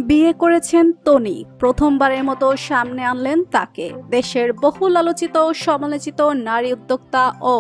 বিয়ে করেছেন তনি, প্রথমবারের মতো সামনে আনলেন তাকে। দেশের বহুল আলোচিত সমালোচিত নারী উদ্যোক্তা ও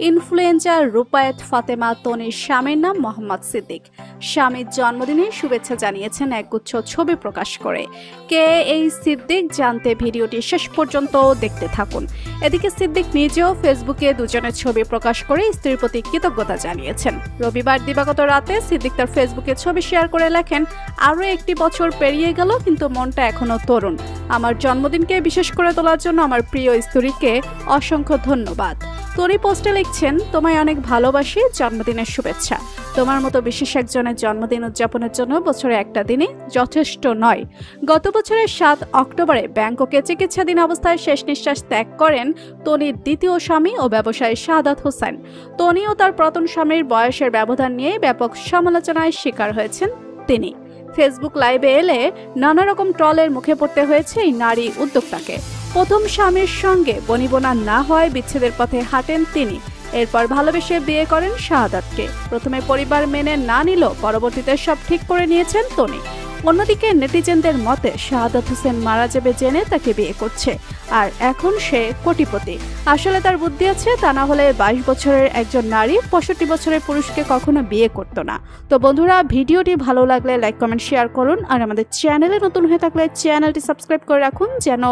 ইনফ্লুয়েন্সার রূপায়েত ফাতেমা তনির স্বামীর নাম মোহাম্মদ সিদ্দিক। স্বামীর জন্মদিনে শুভেচ্ছা জানিয়েছেন একগুচ্ছ ছবি প্রকাশ করে। কে এই সিদ্দিক জানতে ভিডিওটি শেষ পর্যন্ত দেখতে থাকুন। এদিকে সিদ্দিক নিজেও ফেসবুকে দুজনের ছবি প্রকাশ করে স্ত্রীর প্রতি কৃতজ্ঞতা জানিয়েছেন। রবিবার দিবাগত রাতে সিদ্দিক তার ফেসবুকে ছবি শেয়ার করে লেখেন, আরও একটি বছর পেরিয়ে গেল কিন্তু মনটা এখনো তরুণ। আমার জন্মদিনকে বিশেষ করে তোলার জন্য আমার প্রিয় স্ত্রীকে অসংখ্য ধন্যবাদ। তনি পোস্টে লিখছেন, তোমায় অনেক ভালোবাসি, জন্মদিনের শুভেচ্ছা। তোমার মতো বিশেষ একজনের জন্মদিন উদযাপনের জন্য বছরে একটা দিনই যথেষ্ট নয়। গত বছরের 7 অক্টোবরে ব্যাংককে চিকিৎসাধীন অবস্থায় শেষ নিঃশ্বাস ত্যাগ করেন তনির দ্বিতীয় স্বামী ও ব্যবসায়ী শাহাদাত হোসেন। তনি ও তার প্রথম স্বামীর বয়সের ব্যবধান নিয়ে ব্যাপক সমালোচনায় শিকার হয়েছেন তিনি। ফেসবুক লাইভে এলে নানা রকম ট্রলের মুখে পড়তে হয়েছে এই নারী উদ্যোক্তাকে। প্রথম স্বামীর সঙ্গে বনিবনা না হয় বিচ্ছেদের পথে হাঁটেন তিনি। এরপর ভালোবেসে বিয়ে করেন শাহাদাতকে। প্রথমে পরিবার মেনে না নিল, পরবর্তীতে সব ঠিক করে নিয়েছেন তনি। অন্যদিকে নেটিজেনদের মতে শাহাদাত হোসেন মারা যাবে জেনে তাকে বিয়ে করছে, আর এখন সে কোটিপতি। আসলে তার বুদ্ধি আছে, তা না হলে 22 বছরের একজন নারী 65 বছরের পুরুষকে কখনো বিয়ে করতো না। তো বন্ধুরা, ভিডিওটি ভালো লাগলে লাইক কমেন্ট শেয়ার করুন, আর আমাদের চ্যানেলে নতুন হয়ে থাকলে চ্যানেলটি সাবস্ক্রাইব করে রাখুন যেন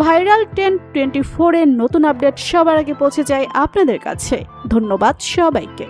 ভাইরাল 1024 এর নতুন আপডেট সবার আগে পৌঁছে যায় আপনাদের কাছে। ধন্যবাদ সবাইকে।